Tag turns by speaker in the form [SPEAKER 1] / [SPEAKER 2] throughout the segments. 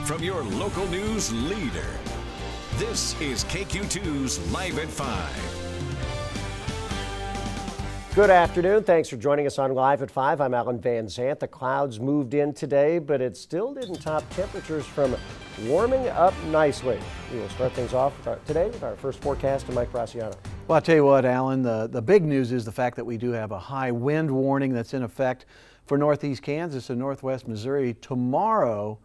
[SPEAKER 1] from your local news leader. This is KQ2's Live at 5.
[SPEAKER 2] Good afternoon. Thanks for joining us on Live at 5. I'm Alan Van Zant. The clouds moved in today, but it still didn't top temperatures from warming up nicely. We will start things off today with our first forecast and Mike Graciano.
[SPEAKER 3] Well, I'll tell you what, Alan, the big news is the fact that we do have a high wind warning that's in effect for northeast Kansas and northwest Missouri. Tomorrow,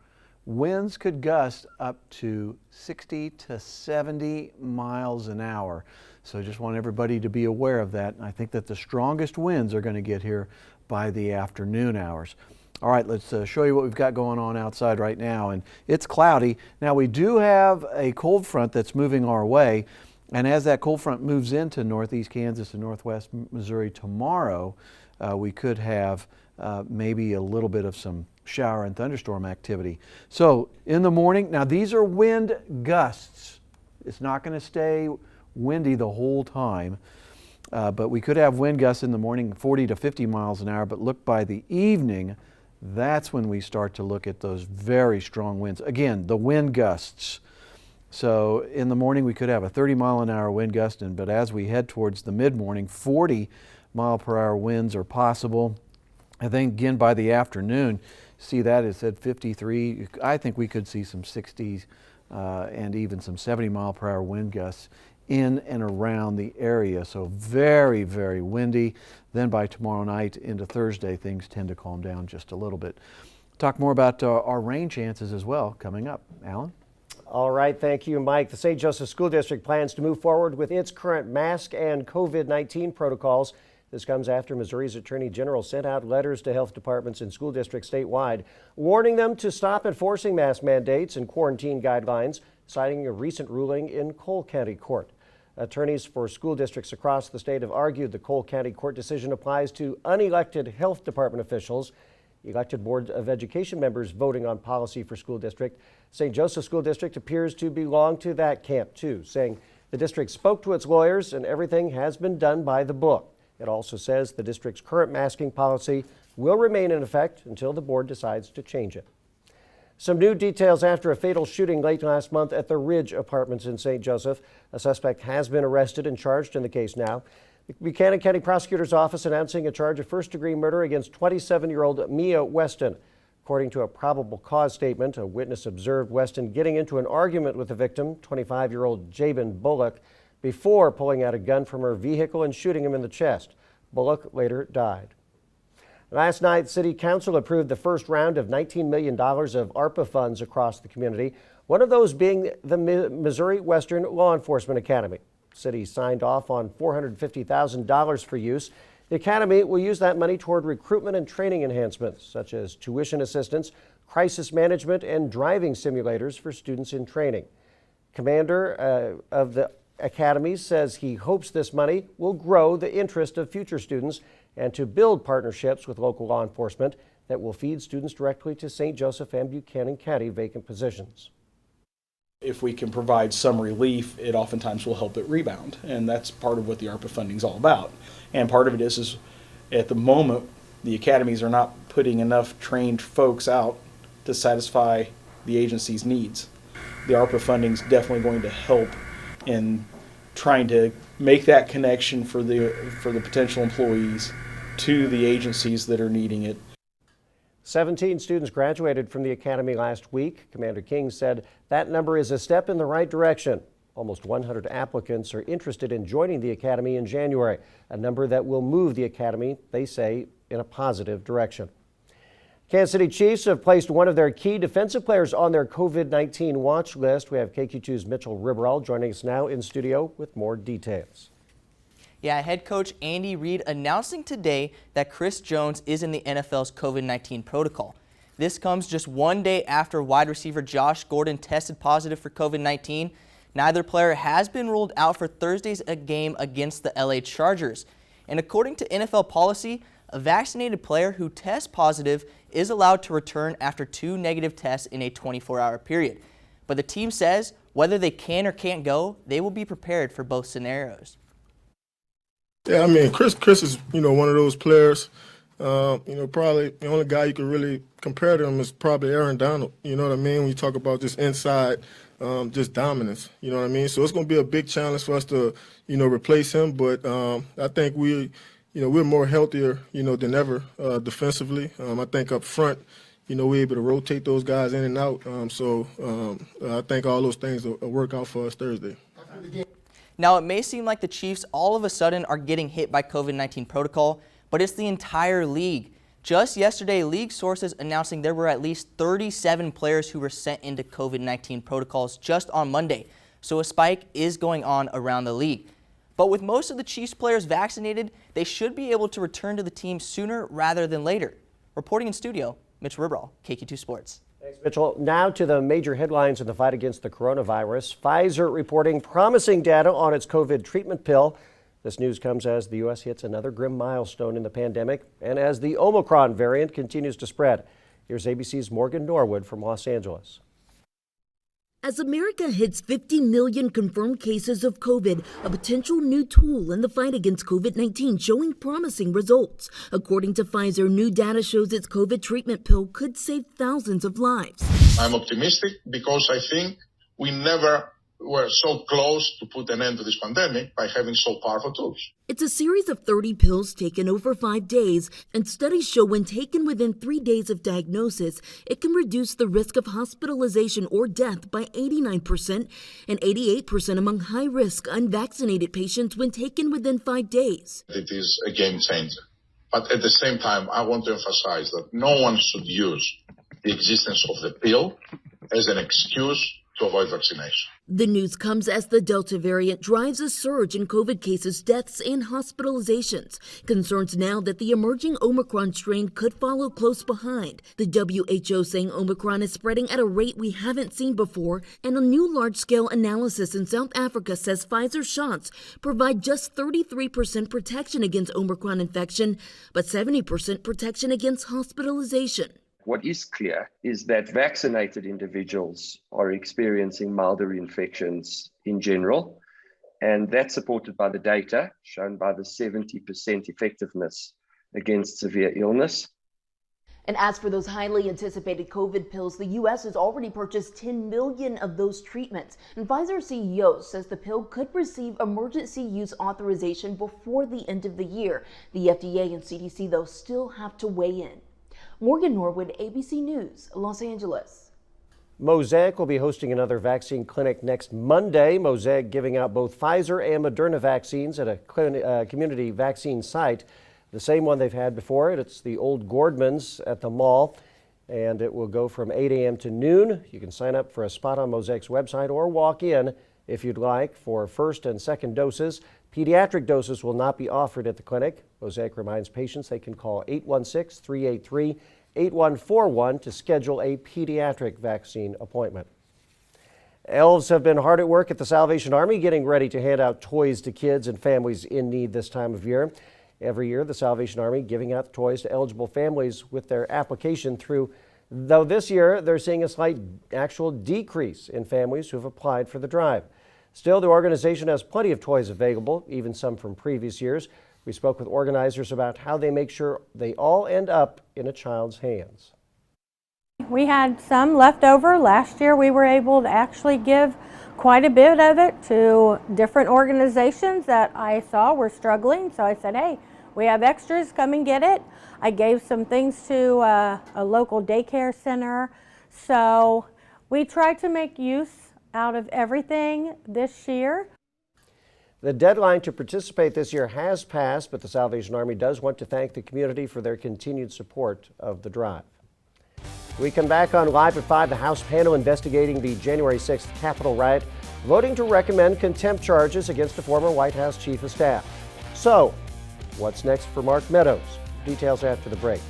[SPEAKER 3] winds could gust up to 60 to 70 miles an hour. So just want everybody to be aware of that. And I think that the strongest winds are going to get here by the afternoon hours. All right, let's show you what we've got going on outside right now. And it's cloudy. Now we do have a cold front that's moving our way. And as that cold front moves into northeast Kansas and northwest Missouri tomorrow, we could have maybe a little bit of some shower and thunderstorm activity. So in the morning, now these are wind gusts. It's not going to stay windy the whole time, but we could have wind gusts in the morning 40 to 50 miles an hour, but look, by the evening, that's when we start to look at those very strong winds. Again, the wind gusts. So in the morning we could have a 30 mile an hour wind gust, but as we head towards the mid-morning, 40 mile per hour winds are possible. And then again by the afternoon, see that it's at 53. I think we could see some 60s and even some 70 mile per hour wind gusts in and around the area. So very, very windy. Then by tomorrow night into Thursday, things tend to calm down just a little bit. Talk more about our rain chances as well coming up. Alan?
[SPEAKER 2] All right, thank you, Mike. The St. Joseph School District plans to move forward with its current mask and COVID-19 protocols. This comes after Missouri's Attorney General sent out letters to health departments and school districts statewide, warning them to stop enforcing mask mandates and quarantine guidelines, citing a recent ruling in Cole County Court. Attorneys for school districts across the state have argued the Cole County Court decision applies to unelected health department officials, elected Board of Education members voting on policy for school district. St. Joseph School District appears to belong to that camp too, saying the district spoke to its lawyers and everything has been done by the book. It also says the district's current masking policy will remain in effect until the board decides to change it. Some new details after a fatal shooting late last month at the Ridge Apartments in St. Joseph. A suspect has been arrested and charged in the case now. The Buchanan County Prosecutor's Office announcing a charge of first-degree murder against 27-year-old Mia Weston. According to a probable cause statement, a witness observed Weston getting into an argument with the victim, 25-year-old Jabin Bullock, before pulling out a gun from her vehicle and shooting him in the chest. Bullock later died. Last night, City Council approved the first round of $19 million of ARPA funds across the community, one of those being the Missouri Western Law Enforcement Academy. City signed off on $450,000 for use. The Academy will use that money toward recruitment and training enhancements, such as tuition assistance, crisis management, and driving simulators for students in training. Commander of the Academy says he hopes this money will grow the interest of future students and to build partnerships with local law enforcement that will feed students directly to St. Joseph and Buchanan County vacant positions.
[SPEAKER 4] If we can provide some relief, it oftentimes will help it rebound, and that's part of what the ARPA funding is all about. And part of it is at the moment, the academies are not putting enough trained folks out to satisfy the agency's needs. The ARPA funding is definitely going to help in trying to make that connection for the potential employees to the agencies that are needing it.
[SPEAKER 2] 17 students graduated from the Academy last week. Commander King said that number is a step in the right direction. Almost 100 applicants are interested in joining the Academy in January, a number that will move the Academy, they say, in a positive direction. Kansas City Chiefs have placed one of their key defensive players on their COVID-19 watch list. We have KQ2's Mitchell Riberall joining us now in studio with more details.
[SPEAKER 5] Yeah, head coach Andy Reid announcing today that Chris Jones is in the NFL's COVID-19 protocol. This comes just one day after wide receiver Josh Gordon tested positive for COVID-19. Neither player has been ruled out for Thursday's game against the LA Chargers. And according to NFL policy, a vaccinated player who tests positive is allowed to return after 2 negative tests in a 24-hour period. But the team says whether they can or can't go, they will be prepared for both scenarios.
[SPEAKER 6] Yeah, I mean, Chris is, one of those players Probably the only guy you could really compare to him is probably Aaron Donald. You know what I mean? When you talk about just inside, just dominance. You know what I mean? So it's going to be a big challenge for us to, replace him. But I think we're more healthier, than ever defensively. I think up front, we're able to rotate those guys in and out. I think all those things will work out for us Thursday.
[SPEAKER 5] Now, it may seem like the Chiefs all of a sudden are getting hit by COVID-19 protocol, but it's the entire league. Just yesterday, league sources announcing there were at least 37 players who were sent into COVID-19 protocols just on Monday. So a spike is going on around the league. But with most of the Chiefs players vaccinated, they should be able to return to the team sooner rather than later. Reporting in studio, Mitch Ribrall, KQ2 Sports.
[SPEAKER 2] Thanks, Mitchell. Now to the major headlines in the fight against the coronavirus. Pfizer reporting promising data on its COVID treatment pill. This news comes as the U.S. hits another grim milestone in the pandemic and as the Omicron variant continues to spread. Here's ABC's Morgan Norwood from Los Angeles.
[SPEAKER 7] As America hits 50 million confirmed cases of COVID, a potential new tool in the fight against COVID-19 showing promising results. According to Pfizer, new data shows its COVID treatment pill could save thousands of lives.
[SPEAKER 8] I'm optimistic because I think we never were so close to put an end to this pandemic by having so powerful tools.
[SPEAKER 7] It's a series of 30 pills taken over 5 days, and studies show when taken within 3 days of diagnosis, it can reduce the risk of hospitalization or death by 89% and 88% among high-risk unvaccinated patients when taken within 5 days.
[SPEAKER 8] It is a game changer. But at the same time, I want to emphasize that no one should use the existence of the pill as an excuse to avoid vaccination.
[SPEAKER 7] The news comes as the Delta variant drives a surge in COVID cases, deaths, and hospitalizations. Concerns now that the emerging Omicron strain could follow close behind. The WHO saying Omicron is spreading at a rate we haven't seen before, and a new large-scale analysis in South Africa says Pfizer shots provide just 33% protection against Omicron infection, but 70% protection against hospitalization.
[SPEAKER 9] What is clear is that vaccinated individuals are experiencing milder infections in general, and that's supported by the data shown by the 70% effectiveness against severe illness.
[SPEAKER 7] And as for those highly anticipated COVID pills, the U.S. has already purchased 10 million of those treatments. And Pfizer CEO says the pill could receive emergency use authorization before the end of the year. The FDA and CDC, though, still have to weigh in. Morgan Norwood, ABC News, Los Angeles.
[SPEAKER 2] Mosaic will be hosting another vaccine clinic next Monday. Mosaic giving out both Pfizer and Moderna vaccines at a community vaccine site, the same one they've had before. It's the old Gordman's at the mall, and it will go from 8 a.m. to noon. You can sign up for a spot on Mosaic's website or walk in if you'd like for first and second doses. Pediatric doses will not be offered at the clinic. Mosaic reminds patients they can call 816-383-8141 to schedule a pediatric vaccine appointment. Elves have been hard at work at the Salvation Army getting ready to hand out toys to kids and families in need this time of year. Every year, the Salvation Army giving out toys to eligible families with their application through, though this year they're seeing a slight actual decrease in families who have applied for the drive. Still, the organization has plenty of toys available, even some from previous years. We spoke with organizers about how they make sure they all end up in a child's hands.
[SPEAKER 10] We had some left over. Last year we were able to actually give quite a bit of it to different organizations that I saw were struggling. So I said, hey, we have extras, come and get it. I gave some things to a local daycare center. So we tried to make use out of everything this year.
[SPEAKER 2] The deadline to participate this year has passed, but the Salvation Army does want to thank the community for their continued support of the drive. We come back on Live at 5. The House panel investigating the January 6th Capitol riot, voting to recommend contempt charges against a former White House chief of staff. So, what's next for Mark Meadows? Details after the break.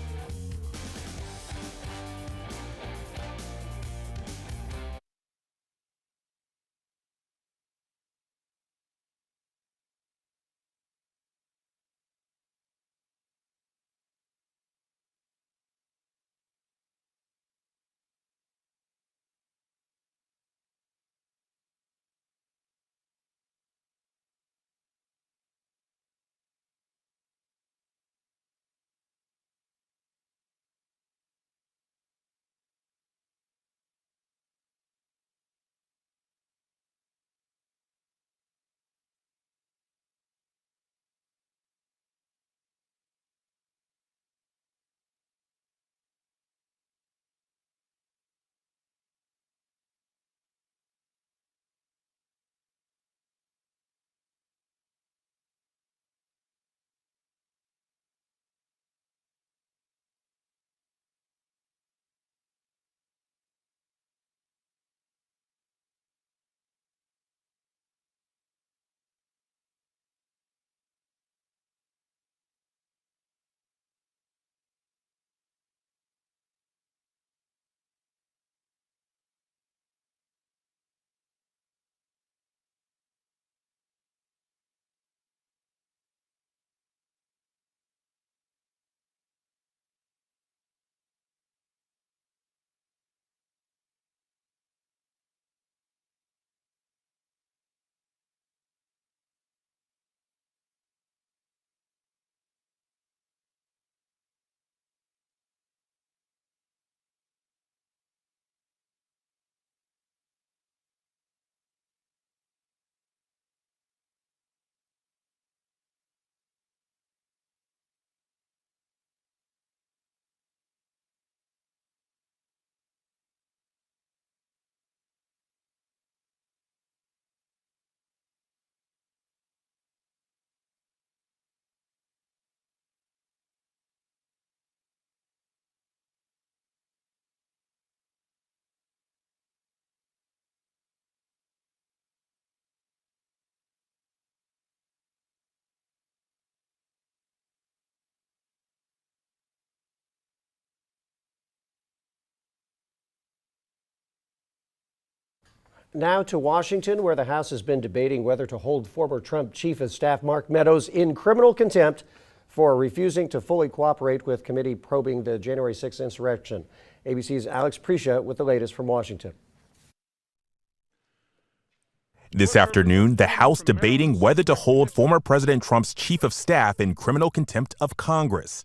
[SPEAKER 2] Now to Washington, where the House has been debating whether to hold former Trump Chief of Staff Mark Meadows in criminal contempt for refusing to fully cooperate with committee probing the January 6th insurrection. ABC's Alex Prisha with the latest from Washington.
[SPEAKER 11] This afternoon, the House debating whether to hold former President Trump's chief of staff in criminal contempt of Congress.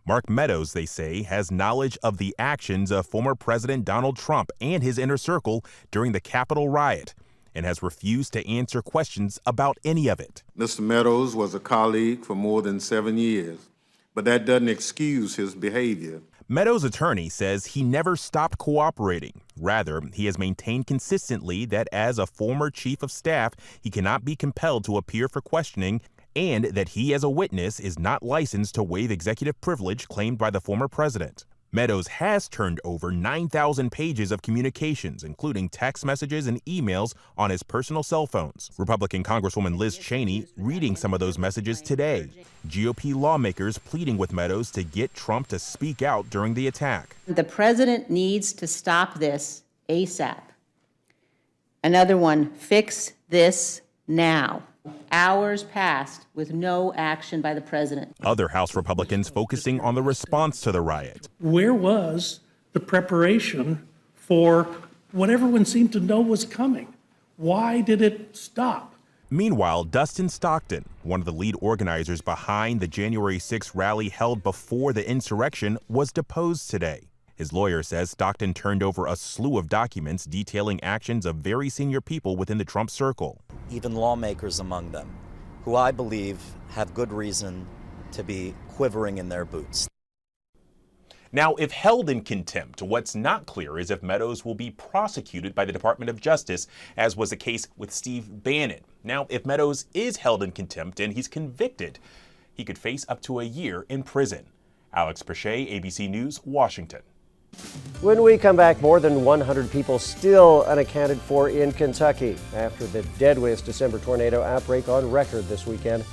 [SPEAKER 11] Mark Meadows, they say, has knowledge of the actions of former President Donald Trump and his inner circle during the Capitol riot and has refused to answer questions about any of it.
[SPEAKER 12] Mr. Meadows was a colleague for more than 7 years, but that doesn't excuse his behavior.
[SPEAKER 11] Meadows' attorney says he never stopped cooperating. Rather, he has maintained consistently that as a former chief of staff, he cannot be compelled to appear for questioning and that he as a witness is not licensed to waive executive privilege claimed by the former president. Meadows has turned over 9,000 pages of communications, including text messages and emails on his personal cell phones. Republican Congresswoman Liz Cheney reading some of those messages today. GOP lawmakers pleading with Meadows to get Trump to speak out during the attack.
[SPEAKER 13] The president needs to stop this ASAP. Another one, fix this now. Hours passed with no action by the president.
[SPEAKER 11] Other House Republicans focusing on the response to the riot.
[SPEAKER 14] Where was the preparation for what everyone seemed to know was coming? Why did it stop?
[SPEAKER 11] Meanwhile, Dustin Stockton, one of the lead organizers behind the January 6th rally held before the insurrection, was deposed today. His lawyer says Stockton turned over a slew of documents detailing actions of very senior people within the Trump circle.
[SPEAKER 15] Even lawmakers among them, who I believe have good reason to be quivering in their boots.
[SPEAKER 11] Now, if held in contempt, what's not clear is if Meadows will be prosecuted by the Department of Justice, as was the case with Steve Bannon. Now, if Meadows is held in contempt and he's convicted, he could face up to a year in prison. Alex Perche, ABC News, Washington.
[SPEAKER 2] When we come back, more than 100 people still unaccounted for in Kentucky after the deadliest December tornado outbreak on record this weekend.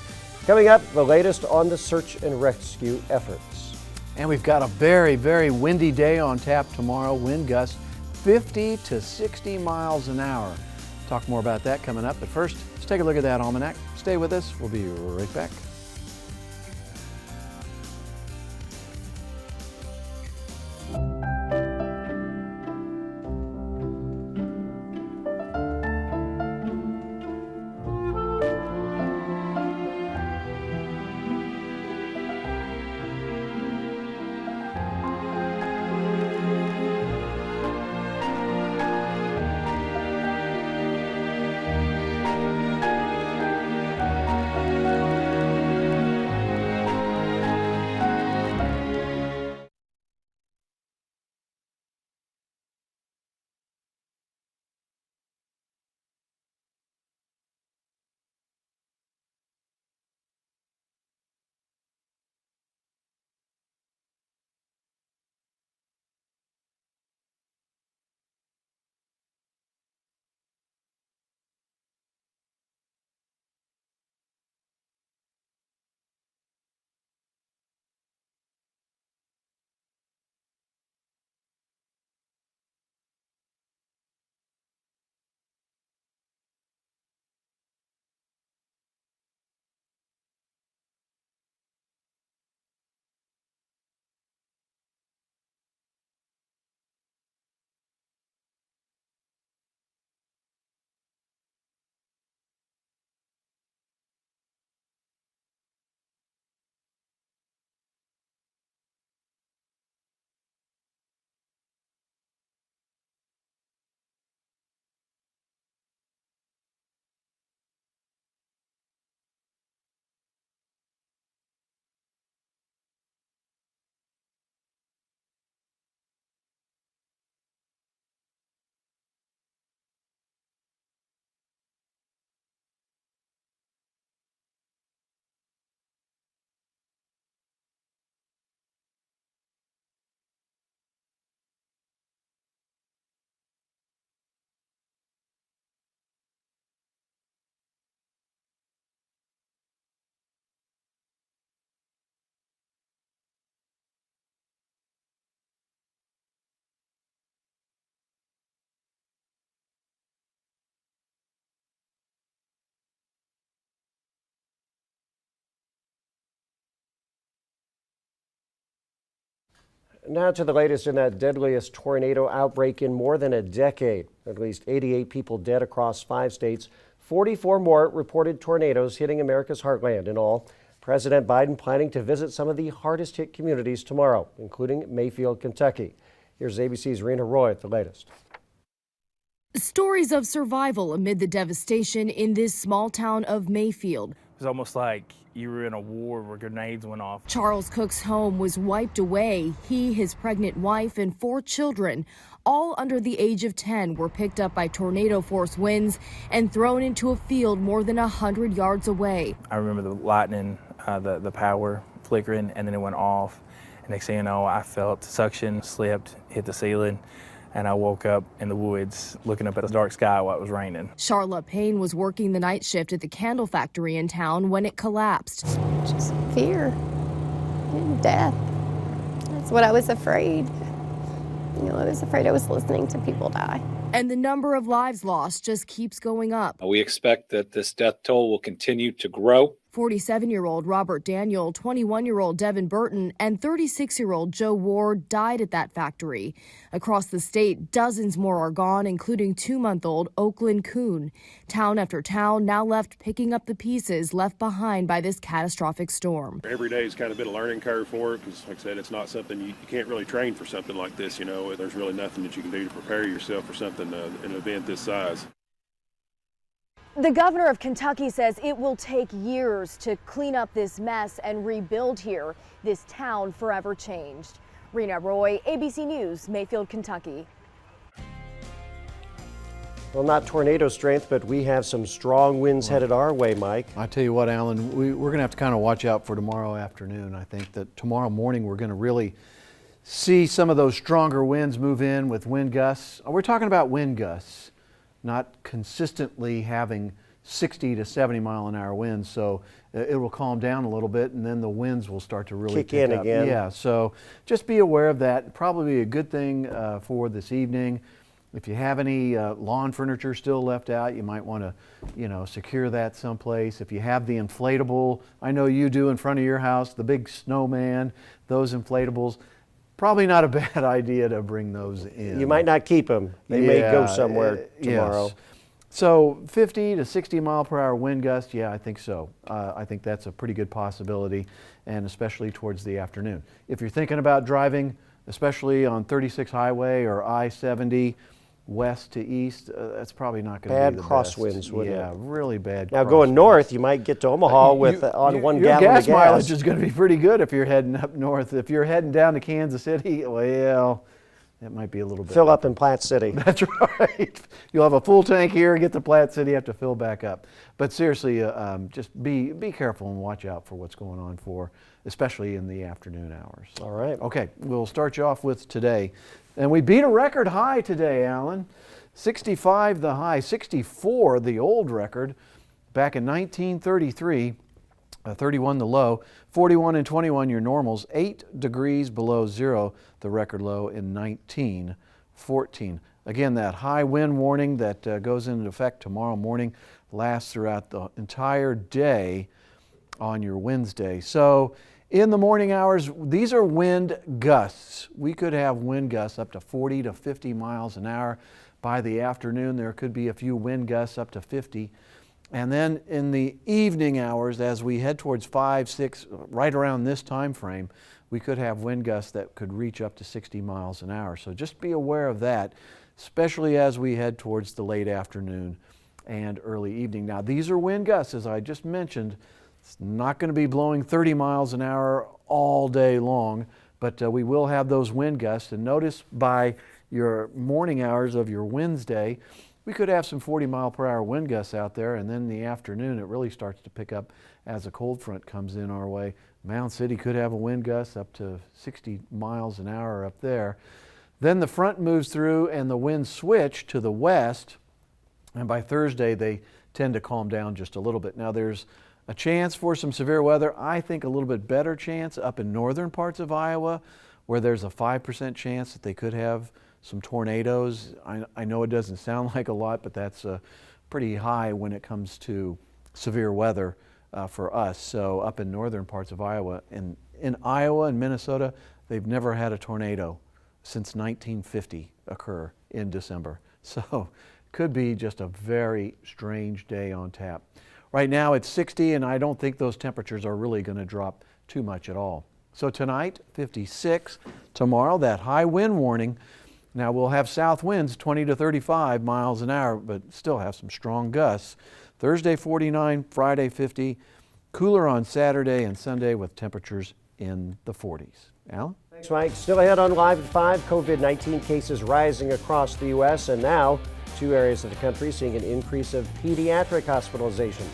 [SPEAKER 2] Coming up, the latest on the search and rescue efforts.
[SPEAKER 3] And we've got a very, very windy day on tap tomorrow. Wind gusts 50 to 60 miles an hour. Talk more about that coming up. But first, let's take a look at that almanac. Stay with us. We'll be right back.
[SPEAKER 2] Now to the latest in that deadliest tornado outbreak in more than a decade. At least 88 people dead across 5 states. 44 more reported tornadoes hitting America's heartland in all. President Biden planning to visit some of the hardest hit communities tomorrow, including Mayfield, Kentucky. Here's ABC's Rena Roy at the latest.
[SPEAKER 16] Stories of survival amid the devastation in this small town of Mayfield.
[SPEAKER 17] It was almost like you were in a war where grenades went off.
[SPEAKER 16] Charles Cook's home was wiped away. He, his pregnant wife, and 4 children, all under the age of 10, were picked up by tornado force winds and thrown into a field more than 100 yards away.
[SPEAKER 17] I remember the lightning, the power flickering, and then it went off. And next thing you know, I felt suction, slipped, hit the ceiling, and I woke up in the woods looking up at the dark sky while it was raining.
[SPEAKER 16] Charlotte Payne was working the night shift at the candle factory in town when it collapsed.
[SPEAKER 18] Just fear and death. That's what I was afraid. I was afraid I was listening to people die.
[SPEAKER 16] And the number of lives lost just keeps going up.
[SPEAKER 19] We expect that this death toll will continue to grow.
[SPEAKER 16] 47-year-old Robert Daniel, 21-year-old Devin Burton, and 36-year-old Joe Ward died at that factory. Across the state, dozens more are gone, including 2-month-old Oakland Coon. Town after town now left picking up the pieces left behind by this catastrophic storm.
[SPEAKER 20] Every day has kind of been a learning curve for it because, like I said, it's not something you can't really train for something like this. There's really nothing that you can do to prepare yourself for something, an event this size.
[SPEAKER 21] The governor of Kentucky says it will take years to clean up this mess and rebuild here. This town forever changed. Rena Roy, ABC News, Mayfield, Kentucky.
[SPEAKER 2] Well, not tornado strength, but we have some strong winds headed our way, Mike.
[SPEAKER 3] I tell you what, Alan, we're going to have to kind of watch out for tomorrow afternoon. I think that tomorrow morning we're going to really see some of those stronger winds move in with wind gusts. We're talking about wind gusts, not consistently having 60 to 70 mile an hour winds. So it will calm down a little bit and then the winds will start to really
[SPEAKER 2] kick in again.
[SPEAKER 3] Yeah, so just be aware of that. Probably a good thing for this evening. If you have any lawn furniture still left out, you might want to, secure that someplace. If you have the inflatable, I know you do in front of your house, the big snowman, those inflatables, probably not a bad idea to bring those in.
[SPEAKER 2] You might not keep them. They may go somewhere tomorrow.
[SPEAKER 3] Yes. So 50 to 60 mile per hour wind gust, yeah, I think so. I think that's a pretty good possibility, and especially towards the afternoon. If you're thinking about driving, especially on 36 highway or I-70, west to east, that's probably not going to be the
[SPEAKER 2] bad
[SPEAKER 3] best.
[SPEAKER 2] crosswinds, wouldn't it?
[SPEAKER 3] Yeah, really bad.
[SPEAKER 2] Now going north, you might get to Omaha with on 1 gallon of gas.
[SPEAKER 3] Your gas mileage is going to be pretty good if you're heading up north. If you're heading down to Kansas City, well, that might be a little bit.
[SPEAKER 2] Fill up in Platte City.
[SPEAKER 3] That's right. You'll have a full tank here, get to Platte City, have to fill back up. But seriously, just be careful and watch out for what's going on especially in the afternoon hours.
[SPEAKER 2] All right.
[SPEAKER 3] Okay, we'll start you off with today. And we beat a record high today, Alan. 65 the high, 64 the old record back in 1933. 31 the low, 41 and 21 your normals, 8 degrees below zero the record low in 1914. Again, that high wind warning that goes into effect tomorrow morning lasts throughout the entire day on your Wednesday. So in the morning hours, these are wind gusts. We could have wind gusts up to 40 to 50 miles an hour. By the afternoon, there could be a few wind gusts up to 50. And then in the evening hours, as we head towards 5, 6, right around this time frame, we could have wind gusts that could reach up to 60 miles an hour. So just be aware of that, especially as we head towards the late afternoon and early evening. Now, these are wind gusts, as I just mentioned. It's not going to be blowing 30 miles an hour all day long, but we will have those wind gusts. And notice by your morning hours of your Wednesday, we could have some 40 mile per hour wind gusts out there, and then in the afternoon it really starts to pick up as a cold front comes in our way. Mound City could have a wind gust up to 60 miles an hour up there. Then the front moves through and the winds switch to the west, and by Thursday they tend to calm down just a little bit. Now there's a chance for some severe weather. I think a little bit better chance up in northern parts of Iowa, where there's a 5% chance that they could have some tornadoes. I know it doesn't sound like a lot, but that's pretty high when it comes to severe weather for us. So up in northern parts of Iowa, in Iowa and Minnesota, They've never had a tornado since 1950 occur in December. So could be just a very strange day on tap. Right now it's 60, and I don't think those temperatures are really going to drop too much at all. So tonight, 56. Tomorrow, that high wind warning. Now we'll have south winds 20 to 35 miles an hour, but still have some strong gusts. Thursday, 49, Friday, 50. Cooler on Saturday and Sunday with temperatures in the 40s. Alan?
[SPEAKER 2] Thanks, Mike. Still ahead on Live at 5, COVID-19 cases rising across the U.S. and now 2 areas of the country seeing an increase of pediatric hospitalizations.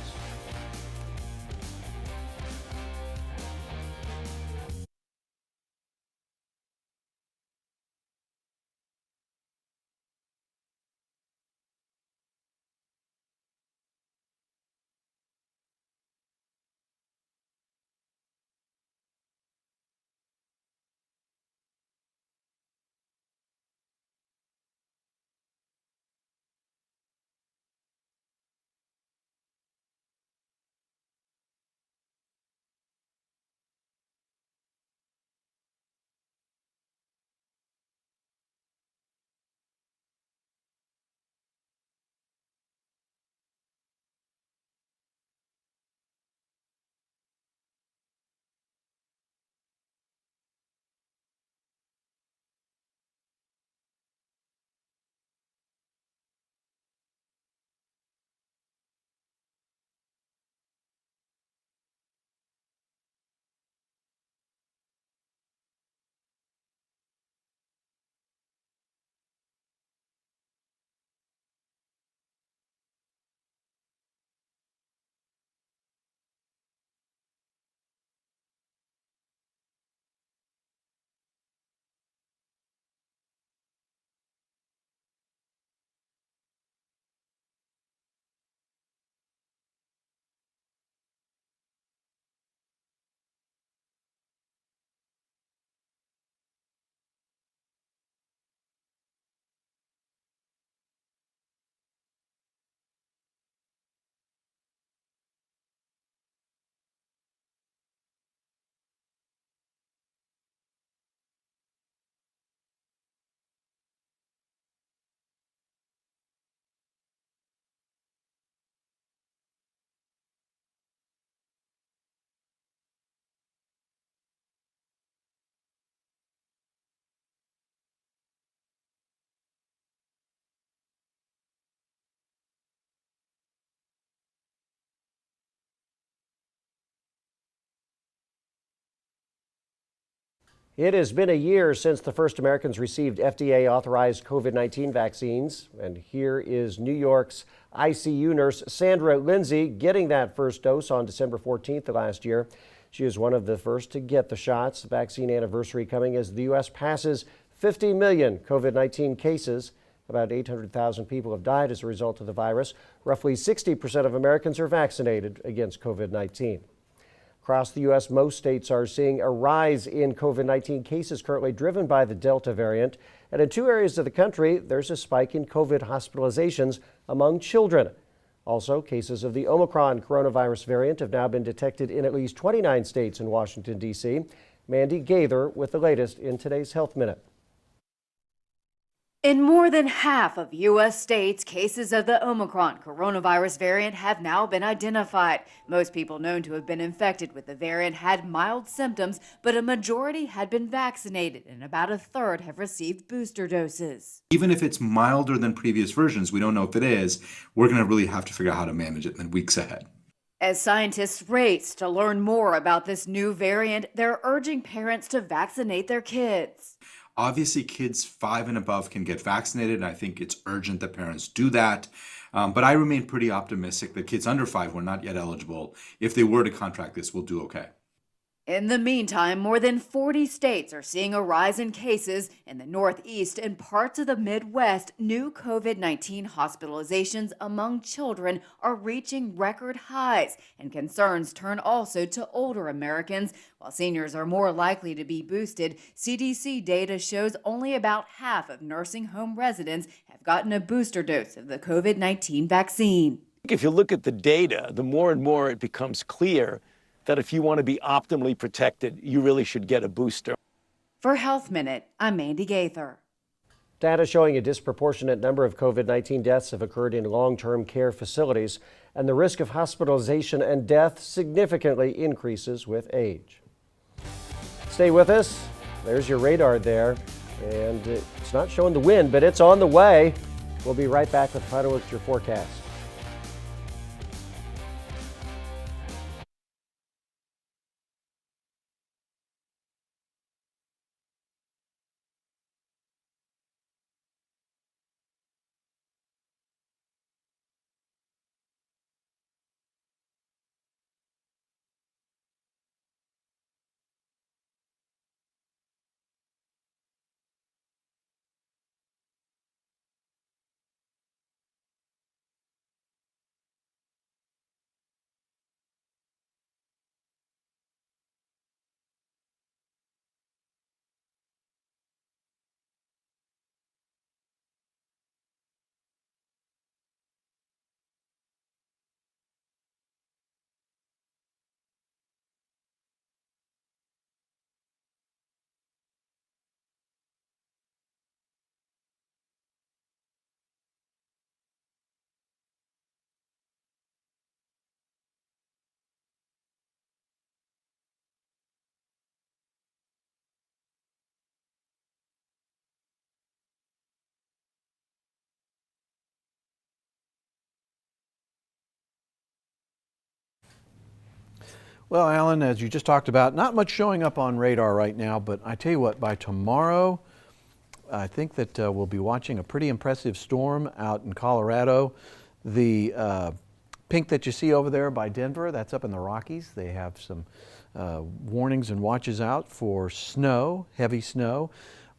[SPEAKER 2] It has been a year since the first Americans received FDA-authorized COVID-19 vaccines, and here is New York's ICU nurse Sandra Lindsay getting that first dose on December 14th of last year. She is one of the first to get the shots. The vaccine anniversary coming as the U.S. passes 50 million COVID-19 cases. About 800,000 people have died as a result of the virus. Roughly 60% of Americans are vaccinated against COVID-19. Across the U.S., most states are seeing a rise in COVID-19 cases currently driven by the Delta variant. And in 2 areas of the country, there's a spike in COVID hospitalizations among children. Also, cases of the Omicron coronavirus variant have now been detected in at least 29 states in Washington, D.C. Mandy Gaither with the latest in today's Health Minute.
[SPEAKER 1] In more than half of U.S. states, cases of the Omicron coronavirus variant have now been identified. Most people known to have been infected with the variant had mild symptoms, but a majority had been vaccinated and about a third have received booster doses.
[SPEAKER 22] Even if it's milder than previous versions, we don't know if it is, we're going to really have to figure out how to manage it in the weeks ahead.
[SPEAKER 1] As scientists race to learn more about this new variant, they're urging parents to vaccinate their kids.
[SPEAKER 22] Obviously, kids 5 and above can get vaccinated, and I think it's urgent that parents do that. But I remain pretty optimistic that kids under 5 who are not yet eligible, if they were to contract this, will do okay.
[SPEAKER 1] In the meantime, more than 40 states are seeing a rise in cases. In the Northeast and parts of the Midwest, new COVID-19 hospitalizations among children are reaching record highs, and concerns turn also to older Americans. While seniors are more likely to be boosted, CDC data shows only about half of nursing home residents have gotten a booster dose of the COVID-19 vaccine.
[SPEAKER 23] If you look at the data, the more and more it becomes clear that if you want to be optimally protected, you really should get a booster.
[SPEAKER 1] For Health Minute, I'm Mandy Gaither.
[SPEAKER 2] Data showing a disproportionate number of COVID-19 deaths have occurred in long-term care facilities, and the risk of hospitalization and death significantly increases with age. Stay with us. There's your radar there, and it's not showing the wind, but it's on the way. We'll be right back with a final look at your forecast.
[SPEAKER 3] Well, Alan, as you just talked about, not much showing up on radar right now, but I tell you what, by tomorrow, I think that we'll be watching a pretty impressive storm out in Colorado. The pink that you see over there by Denver, that's up in the Rockies. They have some warnings and watches out for snow, heavy snow.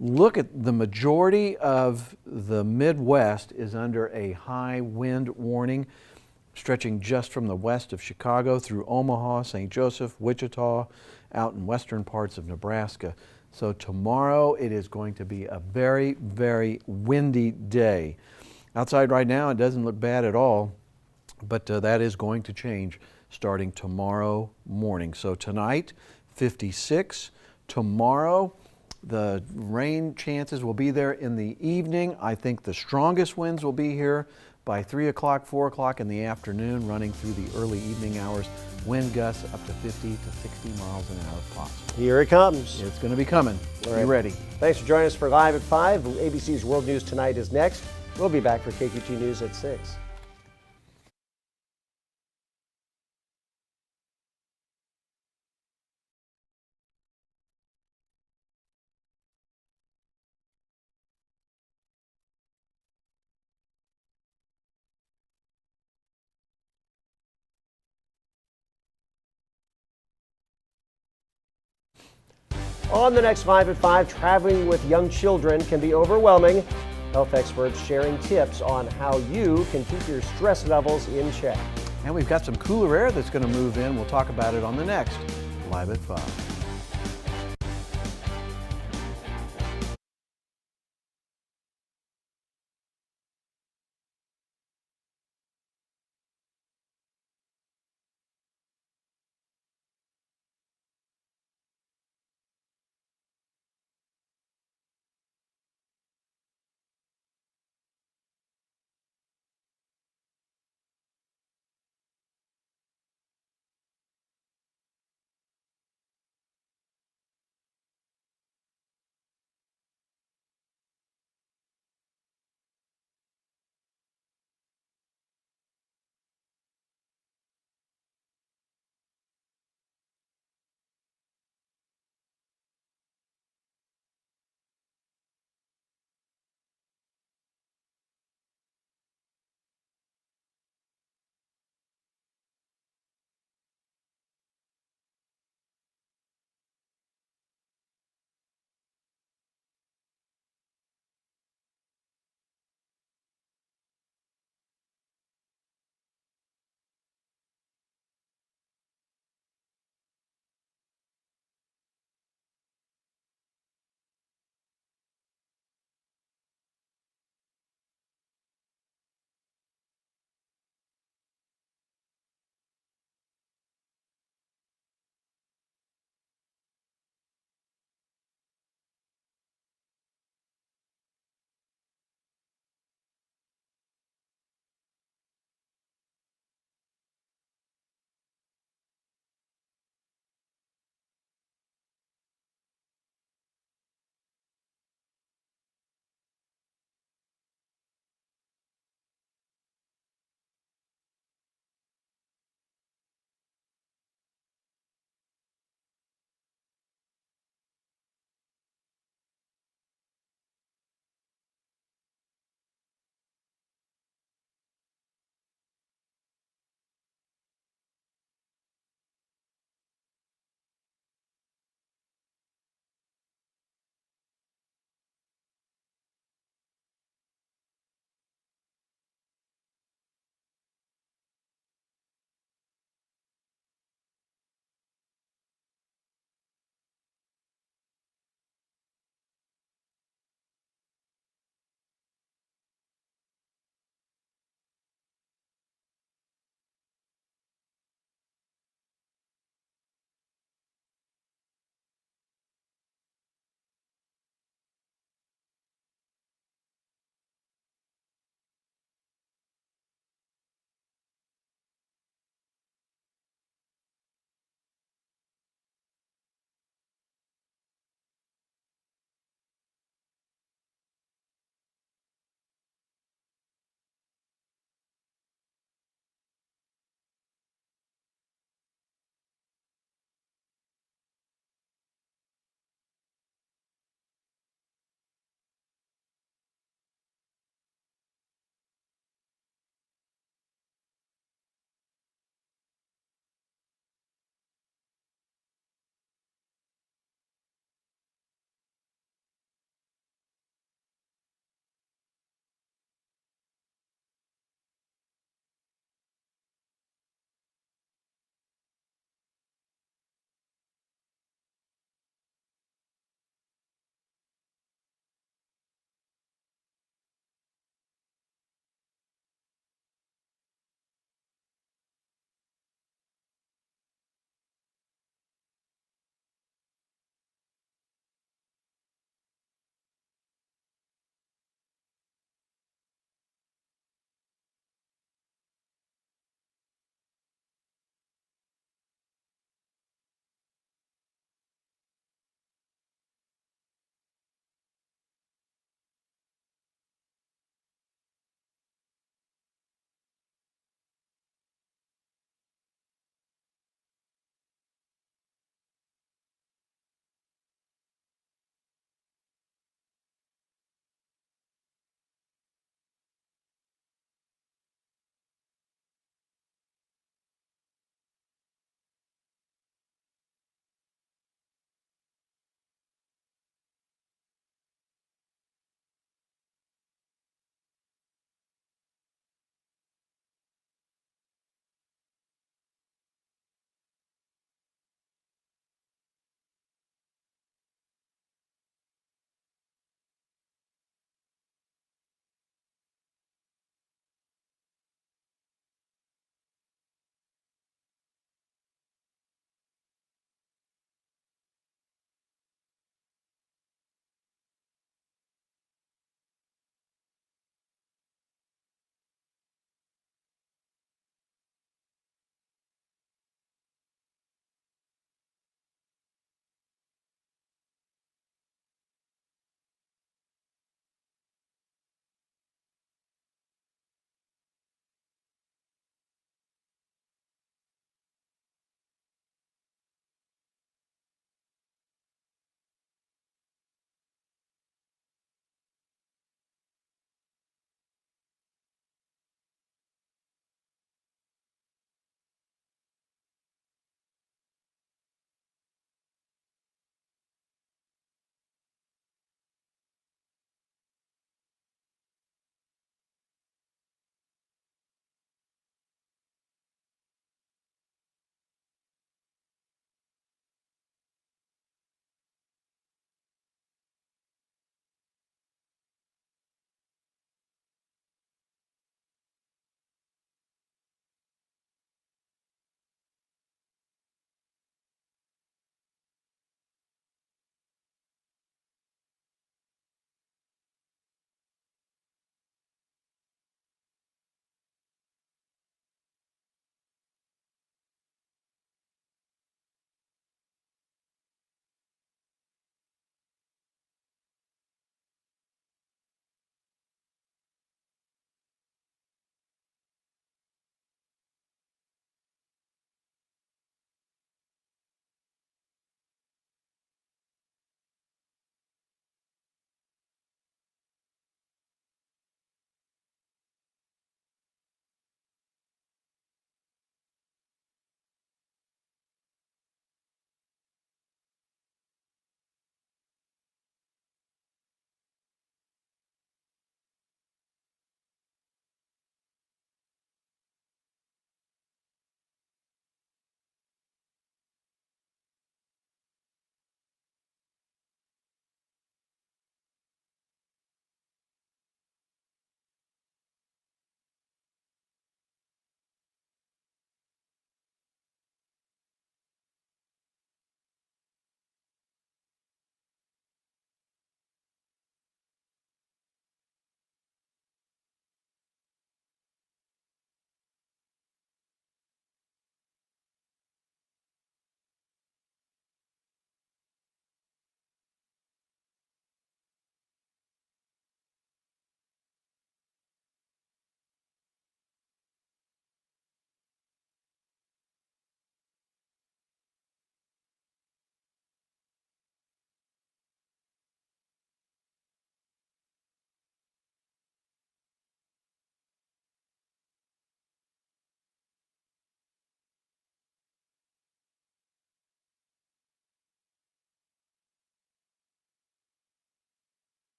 [SPEAKER 3] Look at the majority of the Midwest is under a high wind warning, stretching just from the west of Chicago through Omaha, St. Joseph, Wichita, out in western parts of Nebraska. So tomorrow it is going to be a very, very windy day. Outside right now it doesn't look bad at all, but that is going to change starting tomorrow morning. So tonight, 56. Tomorrow, the rain chances will be there in the evening. I think the strongest winds will be here by 3 o'clock, 4 o'clock in the afternoon, running through the early evening hours. Wind gusts up to 50 to 60 miles an hour possible.
[SPEAKER 2] Here it comes.
[SPEAKER 3] It's going to be coming.
[SPEAKER 2] All
[SPEAKER 3] Be
[SPEAKER 2] right.
[SPEAKER 3] ready.
[SPEAKER 2] Thanks for joining us for Live at 5. ABC's World News Tonight is next. We'll be back for KQT News at 6. On the next Live at 5, traveling with young children can be overwhelming. Health experts sharing tips on how you can keep your stress levels in check.
[SPEAKER 3] And we've got some cooler air that's going to move in. We'll talk about it on the next Live at 5.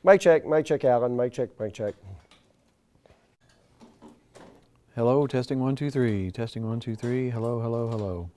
[SPEAKER 2] Mic check, Alan. Mic check, mic check.
[SPEAKER 3] Hello, testing 1 2 3. Testing 1 2 3. Hello, hello, hello.